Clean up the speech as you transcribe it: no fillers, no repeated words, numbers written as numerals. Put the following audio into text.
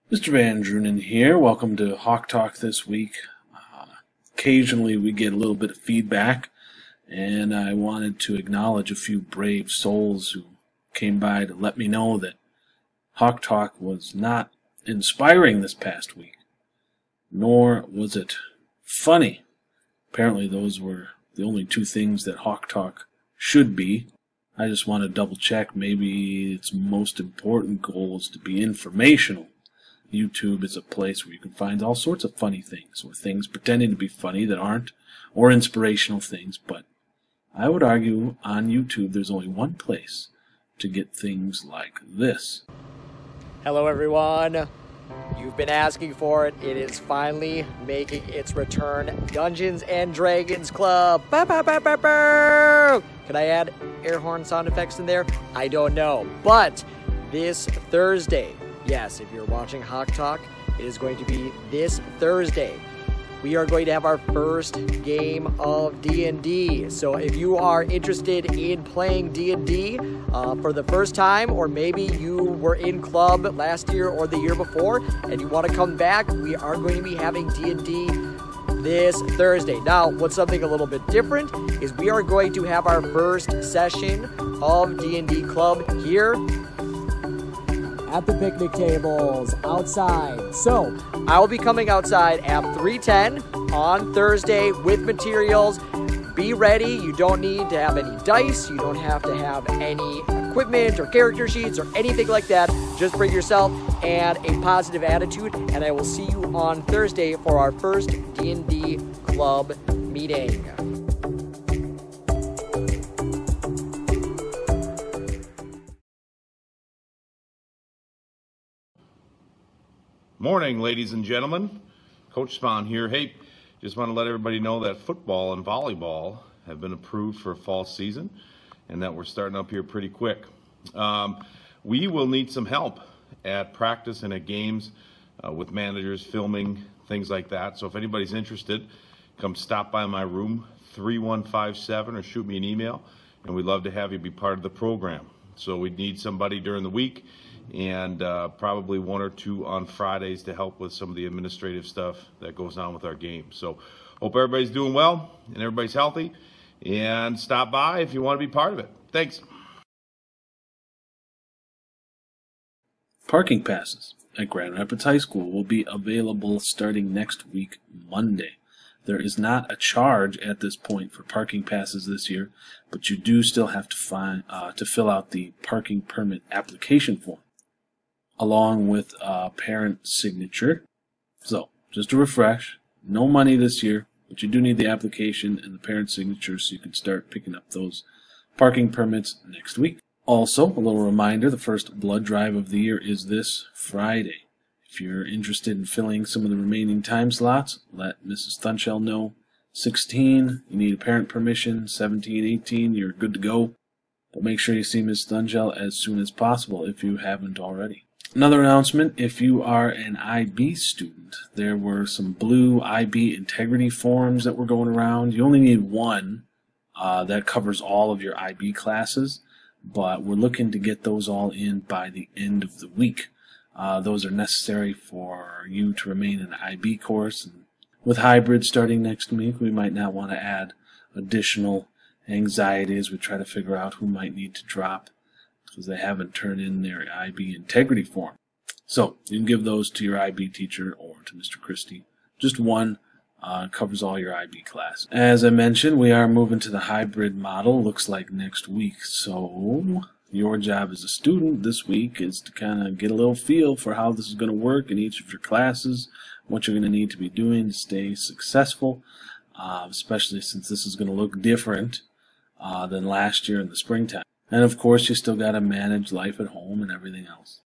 Mr. Van Drunen here. Welcome to Hawk Talk this week. Occasionally we get a little bit of feedback, and I wanted to acknowledge a few brave souls who came by to let me know that Hawk Talk was not inspiring this past week, nor was it funny. Apparently those were the only two things that Hawk Talk should be. I just want to double check. Maybe its most important goal is to be informational. YouTube is a place where you can find all sorts of funny things, or things pretending to be funny that aren't, or inspirational things, but I would argue on YouTube there's only one place to get things like this. Hello everyone, you've been asking for it. It is finally making its return. Dungeons and Dragons Club. Bow, bow, bow, bow, bow. Can I add air horn sound effects in there? I don't know, but this Thursday, yes, if you're watching Hawk Talk, it is going to be this Thursday. We are going to have our first game of D&D. So if you are interested in playing D&D for the first time, or maybe you were in club last year or the year before and you want to come back, we are going to be having D&D this Thursday. Now, what's something a little bit different is we are going to have our first session of D&D Club here at the picnic tables outside. So I will be coming outside at 3:10 on Thursday with materials. Be ready. You don't need to have any dice. You don't have to have any equipment or character sheets or anything like that. Just bring yourself and a positive attitude, and I will see you on Thursday for our first D&D club meeting. Morning, ladies and gentlemen. Coach Spahn here. Hey, just want to let everybody know that football and volleyball have been approved for fall season and that we're starting up here pretty quick. We will need some help at practice and at games with managers, filming, things like that. So if anybody's interested, come stop by my room, 3157, or shoot me an email, and we'd love to have you be part of the program. So we need somebody during the week, and probably one or two on Fridays to help with some of the administrative stuff that goes on with our game. So hope everybody's doing well and everybody's healthy, and stop by if you want to be part of it. Thanks. Parking passes at Grand Rapids High School will be available starting next week, Monday. There is not a charge at this point for parking passes this year, but you do still have to fill out the parking permit application form, along with a parent signature. So, just to refresh, no money this year, but you do need the application and the parent signature so you can start picking up those parking permits next week. Also, a little reminder, the first blood drive of the year is this Friday. If you're interested in filling some of the remaining time slots, let Mrs. Thunshell know. 16, you need a parent permission. 17, 18, you're good to go. But make sure you see Ms. Thunshell as soon as possible if you haven't already. Another announcement, if you are an IB student, there were some blue IB integrity forms that were going around. You only need one that covers all of your IB classes, but we're looking to get those all in by the end of the week. Those are necessary for you to remain in an IB course. And with hybrid starting next week, we might not want to add additional anxiety as we try to figure out who might need to drop because they haven't turned in their IB integrity form. So you can give those to your IB teacher or to Mr. Christie. Just one covers all your IB class. As I mentioned, we are moving to the hybrid model, looks like next week. So your job as a student this week is to kind of get a little feel for how this is going to work in each of your classes, what you're going to need to be doing to stay successful, especially since this is going to look different than last year in the springtime. And of course, you still got to manage life at home and everything else.